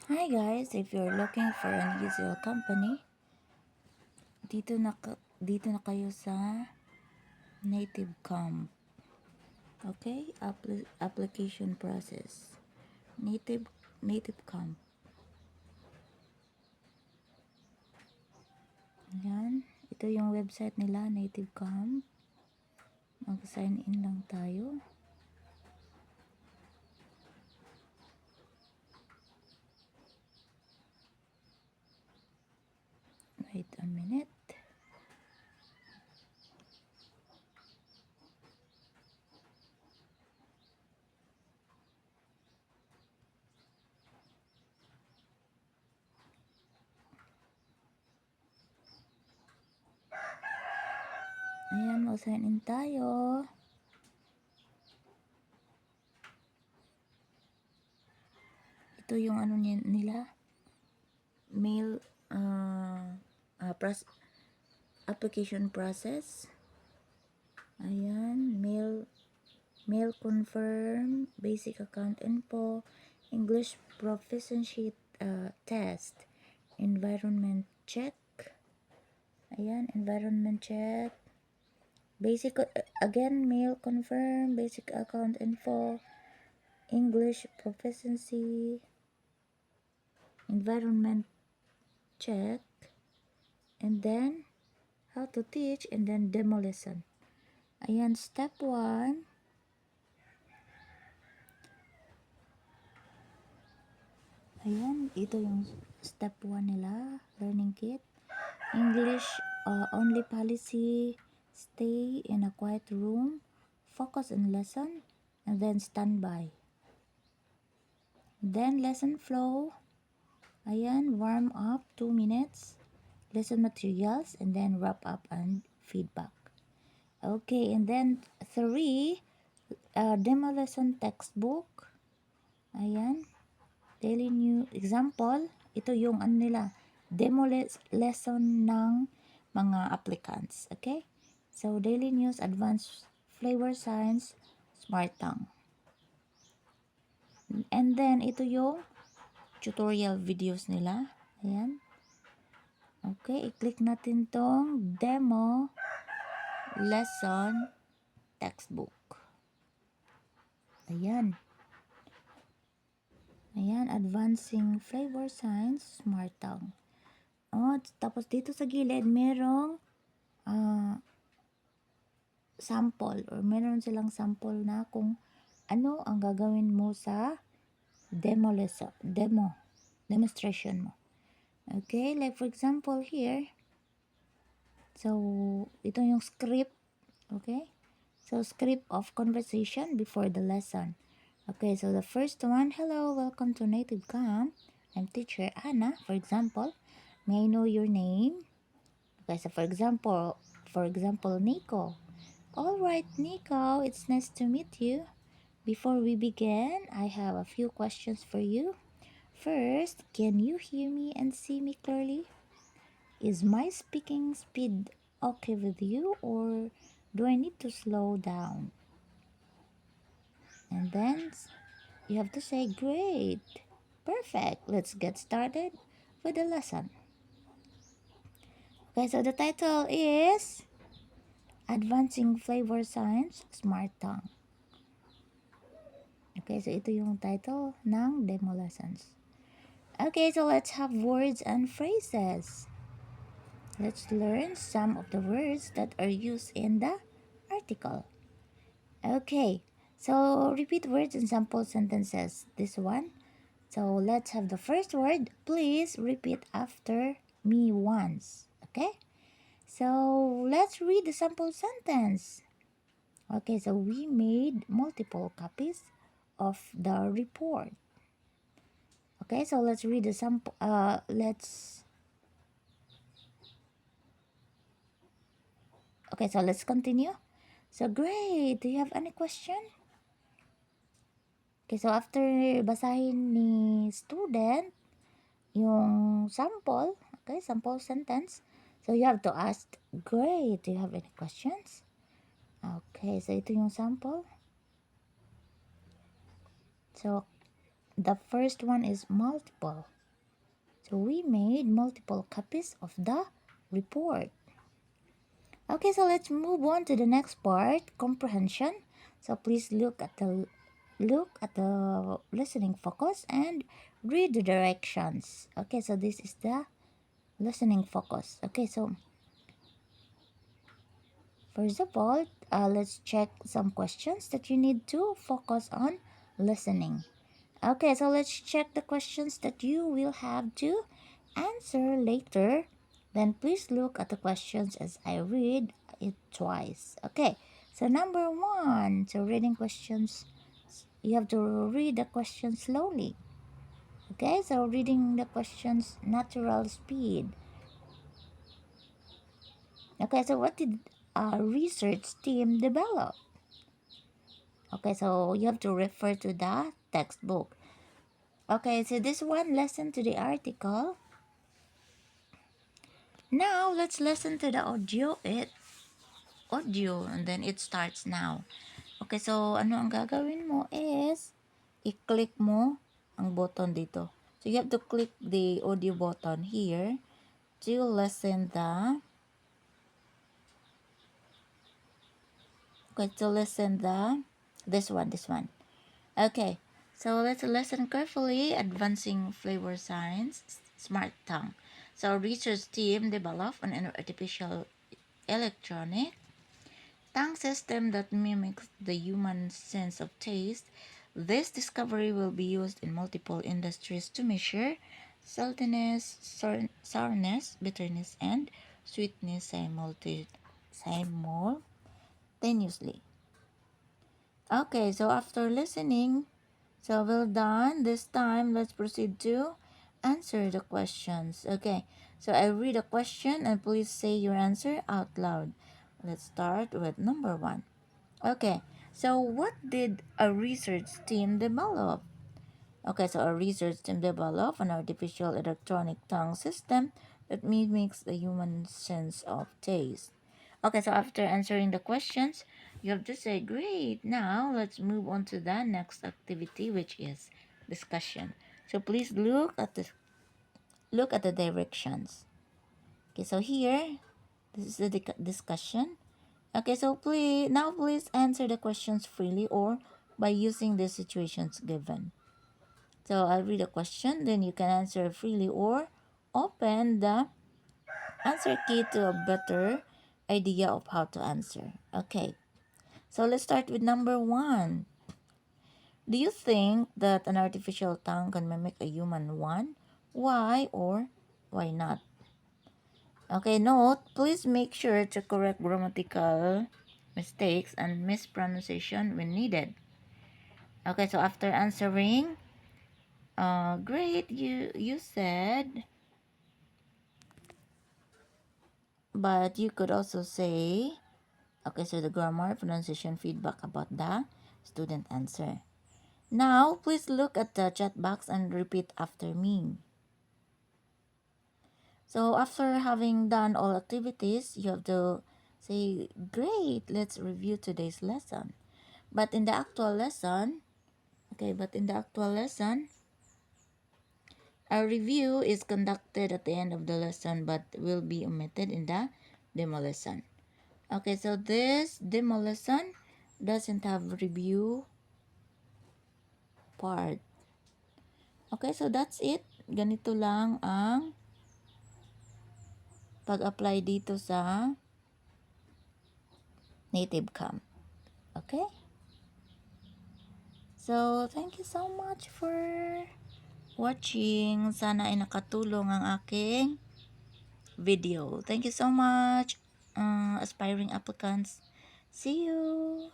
Hi guys, if you're looking for an easy company, dito na kayo sa Nativecamp. Okay? Application process. Nativecamp. Ayan. Ito yung website nila, Nativecamp. Mag-sign in lang tayo. Wait a minute. Ayan, mag-sign in tayo. Ito yung ano nila. Mail application process. Ayan, mail confirm, basic account info, English proficiency test, environment check. Ayan, environment check. Basic, again, mail confirm, basic account info, English proficiency, environment check, and then how to teach, and then demo lesson. Ayan, step 1. Ayan, ito yung step 1 nila, learning kit. English only policy, stay in a quiet room, focus on lesson, and then standby. Then lesson flow. Ayan, warm up 2 minutes, lesson materials, and then wrap up and feedback. Okay, and then 3, demo lesson textbook. Ayan, daily new example. Ito yung ano nila, demo lesson ng mga applicants. Okay? So, daily news, advanced flavor science, smart tongue. And then, ito yung tutorial videos nila. Ayan. Okay, i-click natin tong demo lesson textbook. Ayan. Ayan, advancing flavor science, smart tongue. Tapos dito sa gilid, merong sample or meron silang sample na kung ano ang gagawin mo sa demonstration mo. Okay, like for example here, so ito yung script, okay? So script of conversation before the lesson. Okay, so the first one, hello, welcome to Nativecamp. I'm teacher Anna, for example. May I know your name? Okay, so for example, Nico. All right, Nico, it's nice to meet you. Before we begin, I have a few questions for you. First, can you hear me and see me clearly? Is my speaking speed okay with you, or do I need to slow down? And then you have to say, great, perfect, let's get started with the lesson. Okay, so the title is Advancing Flavor Science, Smart Tongue. Okay, so ito yung title ng demo lessons. Okay, so let's have words and phrases. Let's learn some of the words that are used in the article. Okay, so repeat words and sample sentences. This one. So let's have the first word. Please repeat after me once. Okay? So let's read the sample sentence. Okay, so we made multiple copies of the report. Okay, so let's read the sample. So let's continue. So great. Do you have any question? Okay, so after basahin ni student yung sample, okay, sample sentence, so you have to ask, great, do you have any questions? Okay, so ito yung sample. So the first one is multiple. So we made multiple copies of the report. Okay, so let's move on to the next part, comprehension. So please look at the listening focus and read the directions. Okay, so this is the listening focus. Okay, so first of all, let's check some questions that you need to focus on listening. Okay, so let's check the questions that you will have to answer later. Then please look at the questions as I read it twice. Okay, so number one, so reading questions, you have to read the question slowly. Okay, so reading the questions natural speed. Okay, so what did a research team develop? Okay, so you have to refer to the textbook. Okay, so this one, listen to the article. Now, let's listen to the audio, and then it starts now. Okay, so ano ang gagawin mo is, i-click mo ang button dito. So, you have to click the audio button here to listen this one. Okay, so let's listen carefully. Advancing flavor science, smart tongue. So, research team developed an artificial electronic tongue system that mimics the human sense of taste. This discovery will be used in multiple industries to measure saltiness, sourness, bitterness, and sweetness simultaneously. Okay, so after listening, so well done. This time, let's proceed to answer the questions. Okay, so I read a question and please say your answer out loud. Let's start with number one. Okay, so what did a research team develop? Okay, so a research team developed an artificial electronic tongue system that mimics the human sense of taste. Okay, so after answering the questions, you have to say, great, now let's move on to the next activity, which is discussion. So please look at the directions. Okay, so here, this is the discussion. Okay, so please answer the questions freely or by using the situations given. So I'll read the question, then you can answer freely or open the answer key to a better idea of how to answer. Okay, so let's start with number one. Do you think that an artificial tongue can mimic a human one? Why or why not? Okay, note, please make sure to correct grammatical mistakes and mispronunciation when needed. Okay, so after answering, great, you said, but you could also say, okay, so the grammar, pronunciation, feedback about the student answer. Now, please look at the chat box and repeat after me. So after having done all activities, you have to say, great, let's review today's lesson. But in the actual lesson, a review is conducted at the end of the lesson but will be omitted in the demo lesson. Okay, so this demo lesson doesn't have review part. Okay, so that's it. Ganito lang ang pag-apply dito sa Nativecamp. Okay? So, thank you so much for watching. Sana ay nakatulong ang aking video. Thank you so much, aspiring applicants. See you!